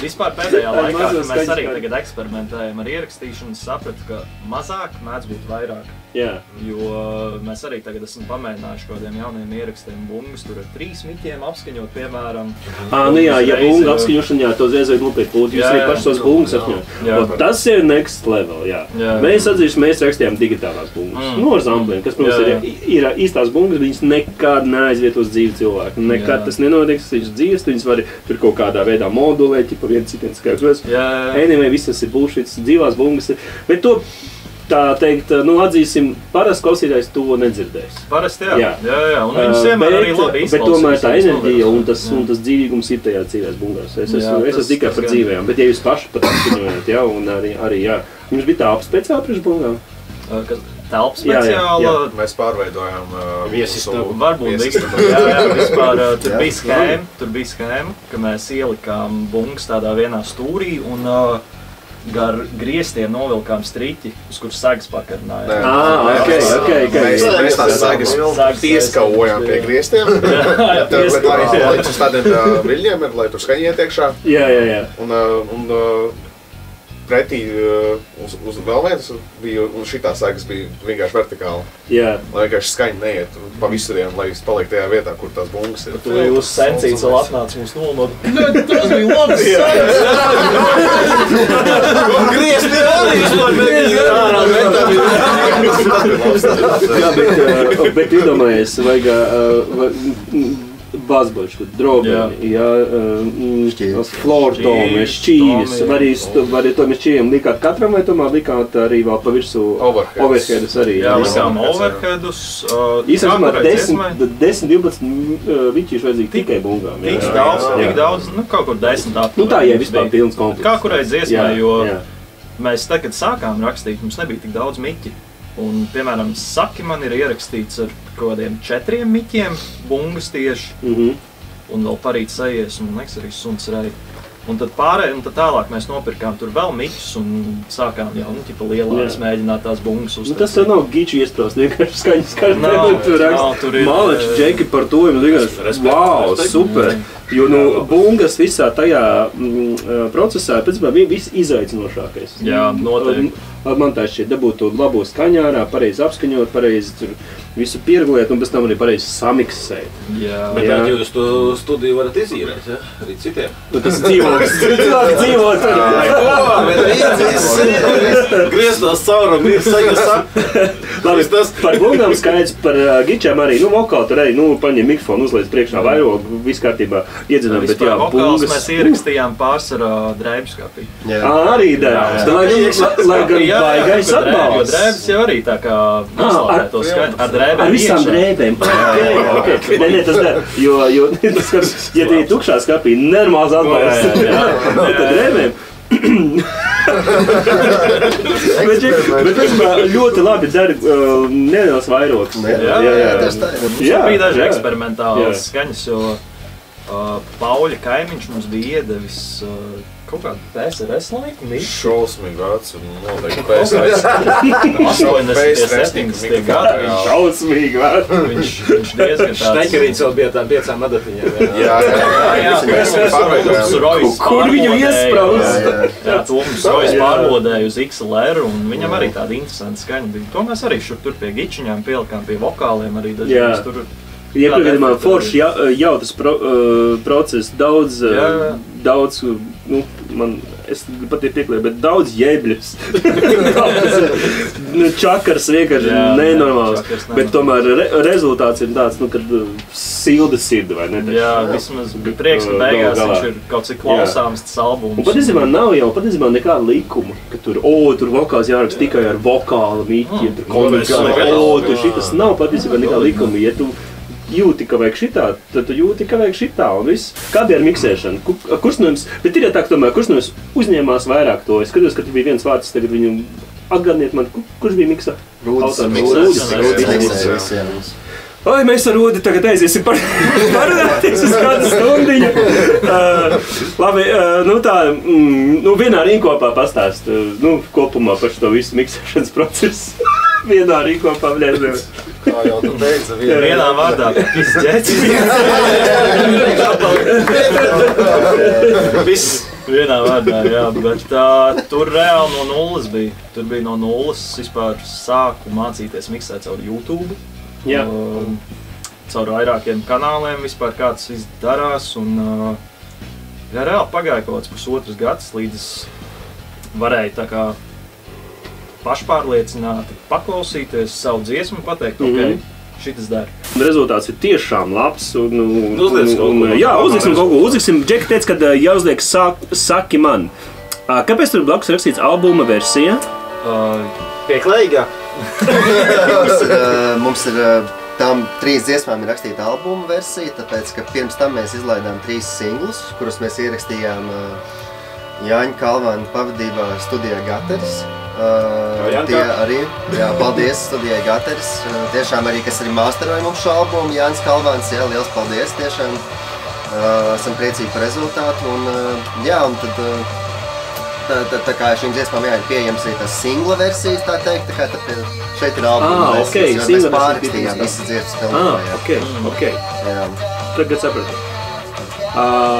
Vispār pēdējā laikā, kad mēs arī tagad eksperimentējam ar ierakstīšanu, sapratu, ka mazāk mēdz būt vairāk. Jā. Jo mēs arī tagad esam pamēģinājuši kādiem jauniem ierakstiem bungas, tur ar 3 miķiem apskaņot, piemēram. Nu jā, ja bunga apskaņošana, jā, to vajag nopietni pulti. Jūs arī paši tos bungas apskaņot. Tas ir next level, jā. Mēs atzīsim, mēs rakstījām digitālās bungas. Nu, ar zambliem, kas, protams, ir īstās bungas, viņas nekad neaizvietos dzīvi cilvēku. Nekad tas nenotiks, viņš dzīves, viņas var tur kaut kādā veidā modulēt, pa vienu citiem skaidrs. Jā. Anyway, visas ir bullshits, dzīvās bungas. Bet to, tā teikt, nu atzīsim, parasti klausītājs to nedzirdēs. Parasti jā. Un viņus vienmēr arī labi izklausīs. Bet tomēr tā enerģija un tas dzīvīgums ir tajā dzīvās bungās. Es esmu tikai par dzīvējām, bet ja jūs paši pat apzinājāt, jā, un arī, jā. Jums bija tā speciāli priekš bungām? Telpa speciāla. Jā. Mēs pārveidojām viesistabu. Varbūt jā, vispār tur bija schēma, ka mēs ielikām bungas tādā vienā stūrī un gar griestiem novilkām striķi, uz kuras sagas pakarinājām. Mēs tās sagas pieskaujām pie griestiem. Lai uz tādiem viļņiem ir, lai tur skaņi iet iekšā. Jā. Un pretī uz vēl viens bija, un šitā sagas bija vienkārši vertikāli. Jā. Lai vienkārši skaņi neiet pa visuriem, lai viss paliek tajā vietā, kur tās bungas ir. Tu jūs sencīts vēl atnāc mums nolnot. Tas bija labs sagas! Griezti arī! Bet iedomājies, vajag bazbočku, drobeni, flortomi, šķīvis, arī to mēs šķīviem likāt katram vai tomēr likāt arī vēl pa virsū overheadus arī? Jā, likām overheadus. Īsākumā 10-12 viķīši vajadzīgi tikai bungām. Tik daudz, nu kaut kur 10 aptuveni. Nu tā, ja vispār pilns komplekts. Kā kurai dziesmai, jo mēs tagad sākām rakstīt, mums nebija tik daudz miķi. Un, piemēram, Saki man ir ierakstīts ar kādiem 4 miķiem, bungas tieši, un vēl parīt sajies, un liekas arī suns rai. Un tad tālāk mēs nopirkām tur vēl miķus un sākām jau, lielākas mēģināt tās bungas uztaisīt. Nu, tas jau nav giču iestraust, vienkārši skaņas tur ir Maleči, Džeki par to, jums vienkārši, wow, super! Jo, bungas visā tajā procesā, principā, bija viss izaicinošākais. Jā, noteikti. Man tā šķiet, dabūt to labo skaņu ārā, pareizi apskaņot, pareizi tur visu piergulēt un pēc tam arī pareizi samiksēt. Jā. Bet tā jūs to studiju varat izīrēt, ja? Arī citiem. Nu, tas dzīvoklis, cilvēki dzīvo tur. Grieztos cauram, Labi, par bungām skaidrs, par gičām arī, vokāli tur arī, paņem mikrofonu, uzliec priekšā vairogu, viss kārtībā iedzinām, bet jā, vokāls mēs ierakstījām pārsvarā drēbskapī. Arī drēbs. Lai gan baigais atbalsts. Jo drēbs jau arī tā kā noslāpē to skaņu. Ar drēbēm ar visām drēbēm. Nē, tas dēļ. Jo, ja tie ir tukšā skapī, normāls atbalsts. Tad drēbēm. Bet ļoti labi der neliels vairogs. Jā, bija daži eksperimentāls skaņas, jo Pauļa kaimiņš mums bija iedevis kaut kādu PSRS laiku. Šausmīgi vārds un noteikti PSRS. 80. gadi. Šausmīgi vārds. Viņš diezgan tāds... Šnekerīts vēl bija tām 5 adatiņām. Jā. Kur viņu iespraust? Jā, to mums Rojas pārlodēja uz XLR un viņam arī tāda interesanta skaņa bija. To mēs arī šur tur pie gičiņām pielikām, pie vokāliem arī dažreiz tur. Iepriekšējumā forši jautas process, daudz, es pat pieklēju, bet daudz jēbļus. Čakars vienkārši nenormāls, bet tomēr rezultāts ir tāds, kad silda sirdi, vai ne? Jā, vismaz bija prieks, ka beigās viņš ir kaut cik klausāms tas albums. Un patiesībā nav jau nekāda likuma, ka tur vokāls jāraksta tikai ar vokāla miķiem, tur konvencionāli, tur šitas nav patiesībā nekāda likuma, ja tu jūti, ka vajag šitā, tad tu jūti, ka vajag šitā un viss. Kā bija ar miksēšanu? Kurš no jums, bet ir tā, ka tomēr, kurš no jums uzņēmās vairāk to? Es skatos, ka tu bija viens vārds, tagad viņu atgādniet man, kurš bija miksa? Rūdis. Oi, mēs ar Rūdi tagad aiziesim parunāties uz kādu stundiņu. Labi, vienā rīnkopā pastāst, kopumā par šo visu miksēšanas procesu. Vienā rīkopā, Kā jau tu teici, vienā vārdā pizdzēts. Viss vienā vārdā, jā, bet tur reāli no nulles bija. Tur bija no nulles vispār sāku mācīties miksēt caur YouTube. Jā. Caur vairākiem kanāliem vispār kā tas viss darās. Un, reāli pagāja kaut kāds pusotras gads, līdz varēju tā kā pašpārliecināti paklausīties savu dziesmu, pateikt, ok, šitas dara. rezultāts ir tiešām labs. Jā, uzliksim kaut ko. Uzliksim, Džeki teica, ka jāuzliek Saki man. Kāpēc tur blakus rakstīts albuma versija? Pieklājīgā. Mums ir tām 3 dziesmām ir rakstīta albuma versija, tāpēc, ka pirms tam mēs izlaidām 3 singlus, kurus mēs ierakstījām Jāņa Kalvāna pavadībā studijā Gateris. Tie arī, jā, paldies studijai Gateris. Tiešām arī, kas arī masteroja mums šo albumu, Jānis Kalvāns, jā, liels paldies tiešām. Esam priecīgi par rezultātu un, jā, un tad tā kā šīm dziesmām jā, ir pieejams arī tās singla versijas, tā teikt, tā kā tad šeit ir albuma versijas, jo mēs pārrakstījām visas dziesmas telefonā. Ok. Tagad sapratu.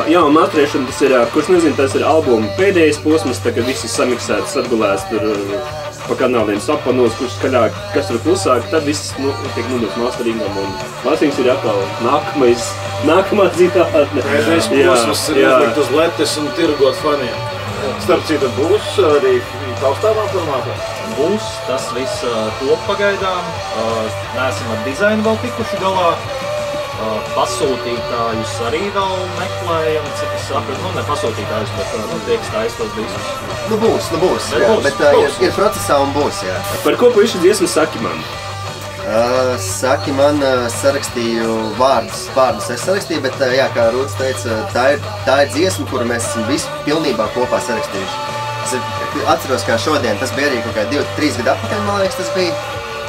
Jā, un masterēšana tas ir, kurš nezinu, tas ir albuma pēdējais posms, tagad viss ir samiksēts, atgulēts tur pa kanāliem sapanos, kurš skaļāk, kas tur klusāk, tad viss tiek nodots masteringam un masterings ir atkal nākamā zinātne. Pēdējais posms ir uzlikt uz letes un tirgot faniem. Starp citu, būs arī taustāmā formātā? Būs, tas viss top pagaidām. Neesam ar dizainu vēl tikuši galā. Pasūtītājus arī vēl meklējam, cik es sapratu, ne pasūtītājus, bet tie, kas taisa tos diskus. Būs, jā, bet ir procesā un būs, jā. Par ko pavisam dziesmu Saki man? Saki man, sarakstīju vārdus es sarakstīju, bet jā, kā Rūts teica, tā ir dziesma, kuru mēs esam visu pilnībā kopā sarakstījuši. Es atceros, kā šodien, tas bija arī kaut kā 2-3 gadu atpakaļ, man liekas, tas bija.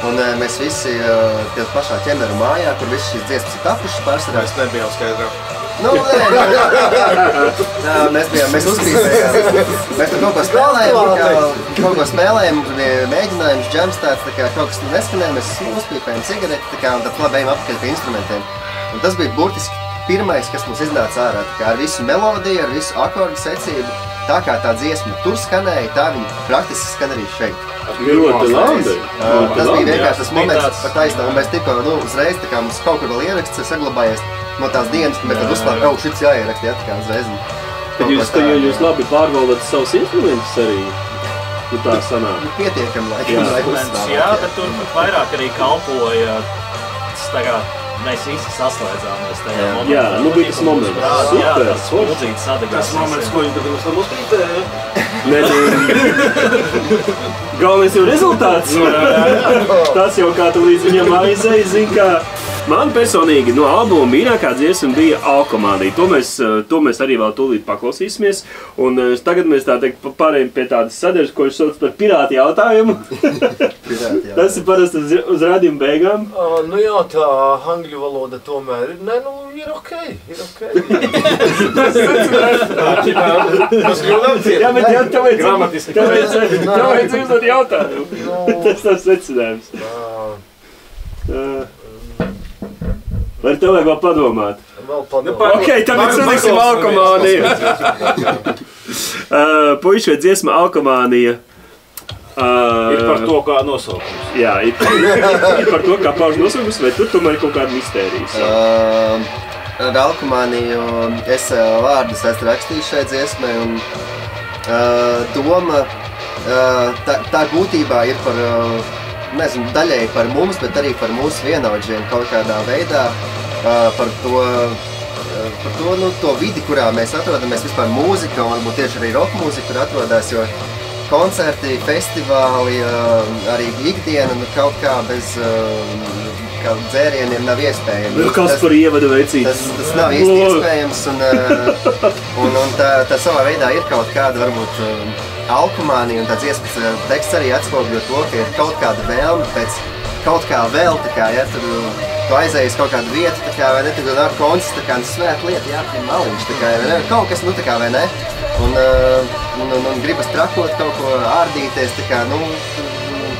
Un mēs visi tie pašā ķemeru mājā, kur visas šīs dziesmas ir tapušas pārsvarā. Mēs nebijām skaidrā. Mēs uzkrītējām. Mēs tur kaut ko spēlējām, tur bija mēģinājums, džams tāds, tā kā kaut kas neskanēja, mēs uzpīpējām cigareti, tā kā, un tad labējām apakaļ pie instrumentiem. Un tas bija burtiski pirmais, kas mums iznāca ārā, tā kā ar visu melodiju, ar visu akordu secību. Tā kā tā dziesma tur skanēja, tā viņa praktiski skan arī šeit. Ļoti labi. Tas bija vienkārši tas moments par taisnā, un mēs tikko uzreiz, tā kā mums kaut kur vēl ieraksts saglabājies no tās dienas, bet tad uzklāt, šits jāierakst, jā, tā kā uzreiz. Tad jūs labi pārvaldat savus instrumentus arī, tā sanāk. Pietiekam, lai uzstāvāt. Jā, bet tur vairāk arī kalpoja, tā kā mēs visi saslēdzāmies tajā momentā. Jā, bija tas moments. Jā, tas mūdzītes sadegās. Tas moments, ko viņi tad mums tam uzkrītēja? Galvenais jau rezultāts. Tas jau kā tu līdz viņam aizēji, zin kā. Man personīgi no albuma mīļākā dziesma bija Alkomānija. To mēs arī vēl tūlīt paklausīsimies. Un tagad mēs tā teikt pārējām pie tādas sadaļas, ko viņš sauc par pirāti jautājumu. Tas ir parasti uz radījuma beigām. Nu jā, tā angļu valoda tomēr ir ok. Tas kļūdām ciet. Jā, bet tāpēc uzdot jautājumu. Tas tas secinājums. Vai tev vajag vēl padomāt? Ok, tāpēc uzliksim Alkomāniju. Puiši vai dziesma Alkomānija. Ir par to, kā nosaukums. Jā, ir par to, kā pauž nosaukums, vai tur tomēr ir kaut kāda mistērijas? Ar Alkomāniju es vārdus esmu rakstījis šai dziesmai, un doma tā būtībā ir par, nezinu, daļēji par mums, bet arī par mūsu vienaudžiem kaut kādā veidā, par to vidi, kurā mēs atrodamies, vispār mūzika un varbūt tieši arī rock mūzika, kur atrodas, jo koncerti, festivāli, arī ikdiena kaut kā bez dzērieniem nav iespējams. Kas par ievadu veicīts? Tas nav īsti iespējams, un tā savā veidā ir kaut kāda, varbūt, Alkomānija, un tā dziesmas teksts arī atspogļo to, ka ir kaut kāda vēlme pēc kaut kā vēl, tā kā, ja, tur tu aizējies kaut kādu vietu, tā kā, vai ne, tad ar koncerts, tā kā, svēt lieta, jāpiem maliņš, tā kā, vai ne, kaut kas, tā kā, vai ne, un gribas trakot kaut ko ārdīties, tā kā,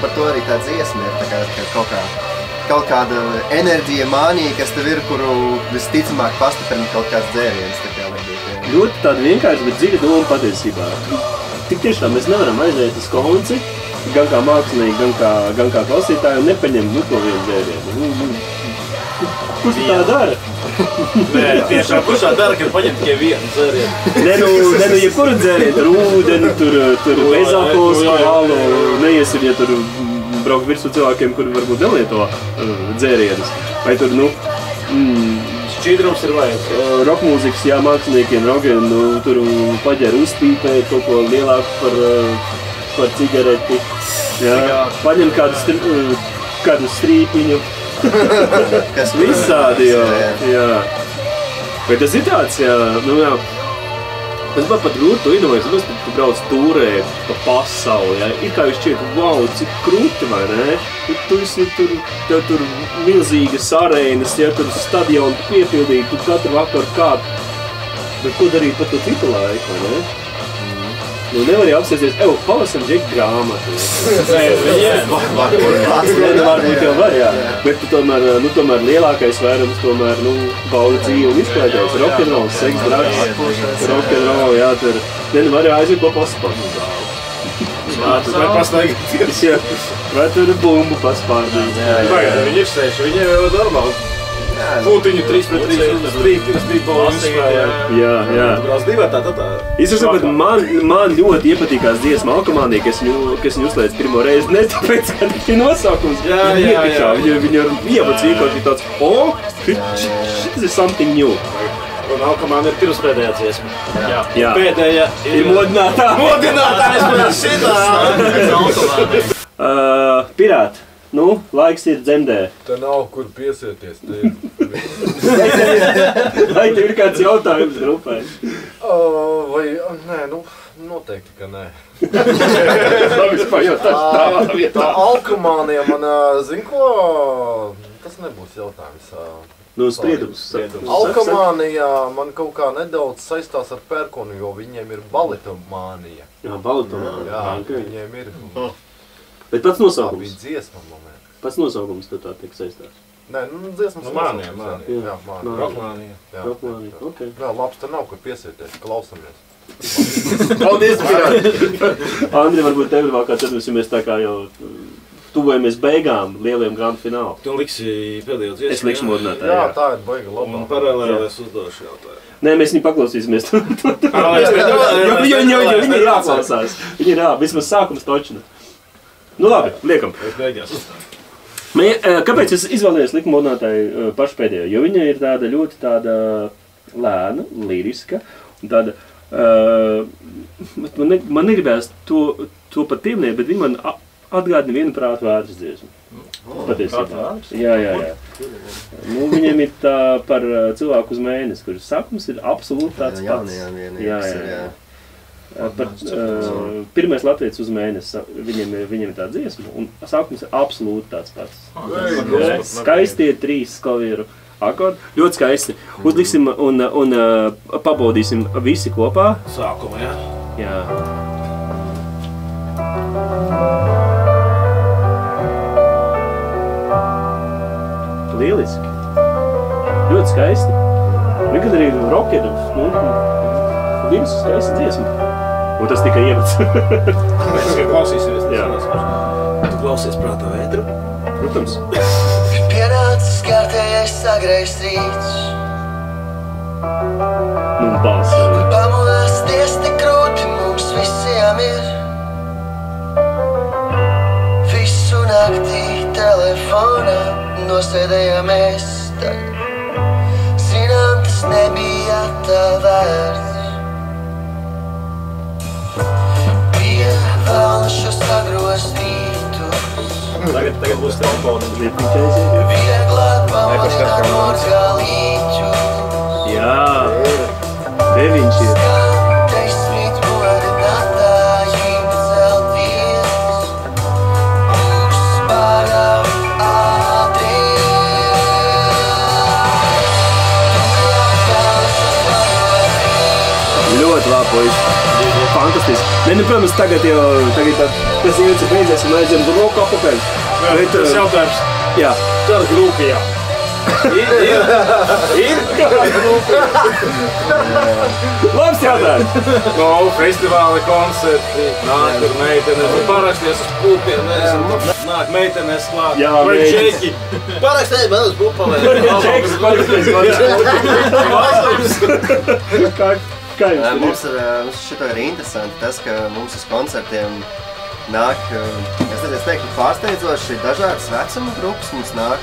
par to arī tā dziesma ir, tā kā, kaut kāda enerģija, mānija, kas tev ir, kuru visticamāk pastiprina kaut kāds dzēriens, tā kā, varbūt. Ļoti tāda vienkārši, bet dziļa doma patiesībā. Tik tiešām mēs nevaram aiziet uz konci, gan kā mākslinieki, gan kā klausītāji, un nepaņemt to vienu dzērienu. Kurš tā dara? Nē, tiešām kurš tā dara, kad paņem tikai vienu dzērienu? Jebkuru dzērienu, tur ūdeni, tur bezalkoholisko alu, neiesim, ja tur braukt virsū cilvēkiem, kuri varbūt nelieto dzērienus. Vai tur, šķīdrums ir vajag. Rokmūzikas, jā, māksliniekiem, rogiem, tur paģēra uzpīpēt kaut ko lielāku par cigareti. Jā, paņem kādu strīpiņu. Kas visādi, jā. Vai tas ir tāds, jā, bet man pat grūti to iedomāties, tu brauc tūrē pa pasauli, jā. Ir kā jūs šķiet, wow, cik krūti, vai ne? Tu esi tur milzīgas arēnas, ja tur stadioni piepildīti, tu katru vakaru kādu. Bet ko darīt par to citu laiku, vai ne? Nevar jau apsēsties, palasam Džeka grāmatu. Varbūt jau var, jā. Bet tu tomēr lielākais vairums bauda dzīvi un izklaidēs. Rock'n'roll, seks, drags, rock'n'roll, jā, tur. Var jau aiziet ko paspārnīt. Vai pastaigāties? Jā, vai tur bumbu paspārnīt. Pagaidā, viņi ir seši, viņiem jau normāli. Pūtiņu 3-3 strītbolu izspēlē. Jā. Brauc divā tā. Izsaka, bet man ļoti iepatīkās dziesma Alkomānija, kas viņu uzslēdz pirmo reizi. Ne tāpēc, ka viņa nosaukums viņa ir ievads vienkārši tāds, šis ir something new. Un Alkomānija ir pirmspēdējā dziesma. Jā. Pēdējā ir modinātā. Modinātājs šitā. Pirāti. Laiks ir dzemdē. Te nav kur piesieties. Vai tev ir kāds jautājums grupai? Nē, noteikti, ka nē. Tā Alkomānija man, zin ko, tas nebūs jautājums. Spriedums. Alkomānija man kaut kā nedaudz saistās ar pērkonu, jo viņiem ir baletomānija. Jā, baletomānija. Jā, viņiem ir... Bet pats nosaukums? Tā bija dziesma, man liekas. Pats nosaukums tu tā tiek saistās? Nē, dziesmas Mānija. Jā, Mānija. Rockmānija, ok. Jā, labs, te nav kur piesieties, klausamies. Paldies, Pirāti! Andri, varbūt tev ir vēl kāds atvis, ja mēs tā kā jau tuvojamies beigām, lieliem grand finālu. Tu liksi pēdējo dziesmu? Es likšu modinātāju, jā. Tā ir baiga labā. Un paralēli es uzdošu jautājumu. Nē, mēs viņu paklausīsimies. Jo viņi ir jāklausās. Viņi ir vismaz sākums točina. Labi, liekam. Kāpēc es izvēlējos likt modinātāju pašu pēdējo? Jo viņa ir tāda ļoti lēna, liriska. Tāda, man negribējās to pat pieminēt, bet viņa man atgādina vienu prātu vētras dziesmu. Patiesībā. Jā. Viņiem ir tā par cilvēku uz mēnesi, kurš sākums ir absolūti tāds pats. Jā. Pirmais latvietis uz mēnesi, viņiem ir tā dziesma, un sākums ir absolūti tāds pats. Skaistie 3 klavieru akordi, ļoti skaisti. Uzliksim un pabaudīsim visi kopā. Sākuma, jā? Jā. Lieliski. Ļoti skaisti. Nekad arī rockeru, viens skaisti dziesma. Un tas tikai ievads. Mēs tikai klausīsimies. Jā. Tu klausies prātā vētru? Protams. Pienācis kārtējais sagrais rīts. Balss. Pamodāsties tik krūti mums visiem ir. Visu naktī telefonā nosēdējāmies tagad. Zinām, tas nebija tā vērts. Vēlna šo sagrostītus. Tagad būs trombona. Vieglāk pamodināt morgalīķus. Jā, te viņš ir. Desmit modinātājiem celties. Būs pārāk ātri. Ļoti labi, puiši. Fantastiski. Protams, tagad tas ieviets ir beidzies un aizjām uz roku apakaļ. Tas jautājums. Jā. Tad grupijā. Ir kāda grupijā? Labs jautājums. Festivāli, koncerti, nāk tur meitenes, paraksties uz pulpiem, nāk meitenes klāt. Jā, vai meitenes. čeki. Parakstēji man uz pulpalē. Čeks, paraksties. Kā jums Mums šito ir interesanti tas, ka mums uz koncertiem nāk, es teiktu, pārsteidzoši dažādas vecuma grupas mums nāk,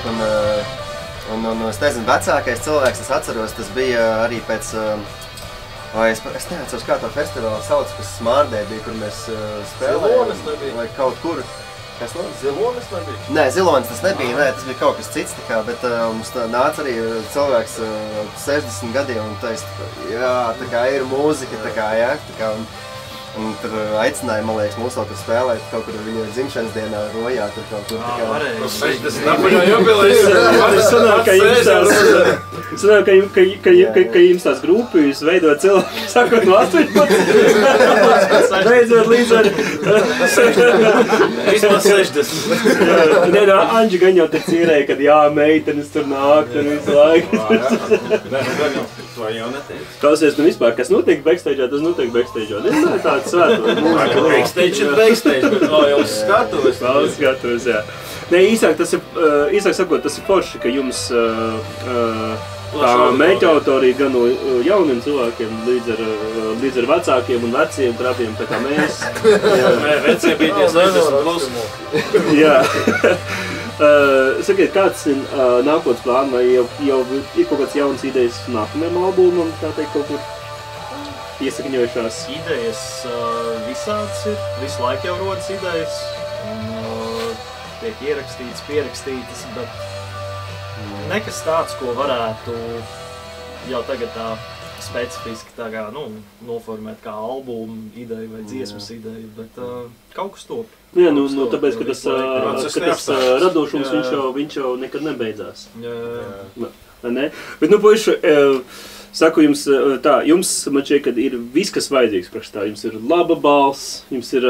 un es nezinu, vecākais cilvēks, es atceros, tas bija arī pēc, es neatceros, kā to festivālu sauc, kas Smārdē bija, kur mēs spēlējām, vai kaut kur. Kas no? Zilonis nebija? Nē, Zilonis tas nebija, nē, tas bija kaut kas cits, bet mums nāca arī cilvēks 60 gadiem un teica, jā, tā kā ir mūzika, tā kā, jā, tā kā, un tur aicināja, man liekas, mūs vēl tur spēlēt kaut kur viņa dzimšanas dienā Rojā, tur kaut kur tā kā. No 60 napaļo jubilejas. Es sanāk, ka jums tās grupi jūs veidot cilvēki, sakot no 18, beidzot līdz ar... Vismaz 60. Nē, no Anģi gan jau te cīrēja, kad jā, meitenes tur nāk, tur visu laiku. Nē, gan jau, to jau neteicu. Klausies, nu vispār, kas notiek backstage'ā, tas notiek backstage'ā. Es nezinu, tāds svētā mūzika. Backstage ir backstage, bet vēl jau skatuves. Vēl skatuves, jā. Nē, īsāk sakot, tas ir forši, ka jums tā mērķa autorija gan no jauniem cilvēkiem līdz ar vecākiem un veciem trapiem, tā kā mēs. Nē, vecie bija tie 60 plus. Jā. Sakiet, kāds ir nākotnes plāni, vai jau ir kaut kāds jauns idejas nākamajam albumam, tā teikt, kaut kur iesakņojušās? Idejas visāds ir, visu laiku jau rodas idejas, un tiek ierakstītas, pierakstītas, bet nekas tāds, ko varētu jau tagad tā specifiski tā kā, noformēt kā albumu ideju vai dziesmas ideju, bet kaut kas top. Jā, tāpēc, ka tas radošums viņš jau nekad nebeidzās. Jā. Ne? Bet, puiši, saku jums tā, jums man šķiet, ka ir viss, kas vajadzīgs priekš tā. Jums ir laba balss, jums ir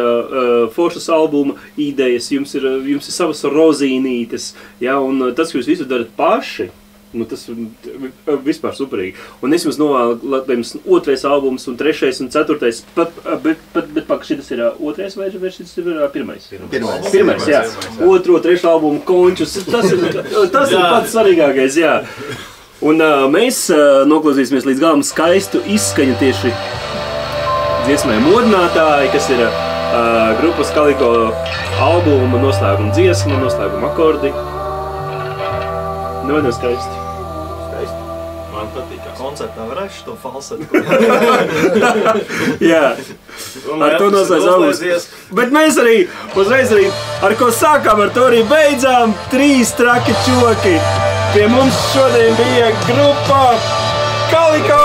foršas albuma idejas, jums ir savas rozīnītes, ja, un tas, ka jūs visu darat paši, tas vispār superīgi. Un es jums novēlu, lai jums 2. albums un 3. un 4. Bet šitas ir 2. vai šitas ir 1. Pirmais, jā. 2. 3. albumu končus, tas ir pats svarīgākais, jā. Un mēs noklausīsimies līdz galam skaistu izskaņu tieši dziesmai Modinātāji, kas ir grupas Kaliko albuma noslēguma dziesma, noslēguma akordi. Vai nav skaisti? Skaisti. Man patīkās. Koncertā varēšu to falsetu. Jā. Ar to noslēdz Augusts. Bet mēs arī, uzreiz arī, ar ko sākām, ar to arī beidzām. 3 traki čoki. Pie mums šodien bija grupa Kaliko!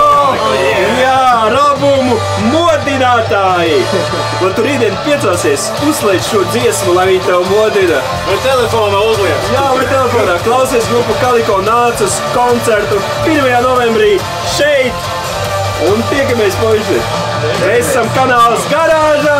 Jā, ar albumu Modinātāji! Un tu rītdien piecāsies, uzliec šo dziesmu, lai viņi tev modina. Vai telefonā uzliec? Jā, vai telefonā. Klausies grupu Kaliko nāc uz koncertu 1. novembrī šeit. Un tiekamies, puiši. Mēs esam kanāls Garāžā!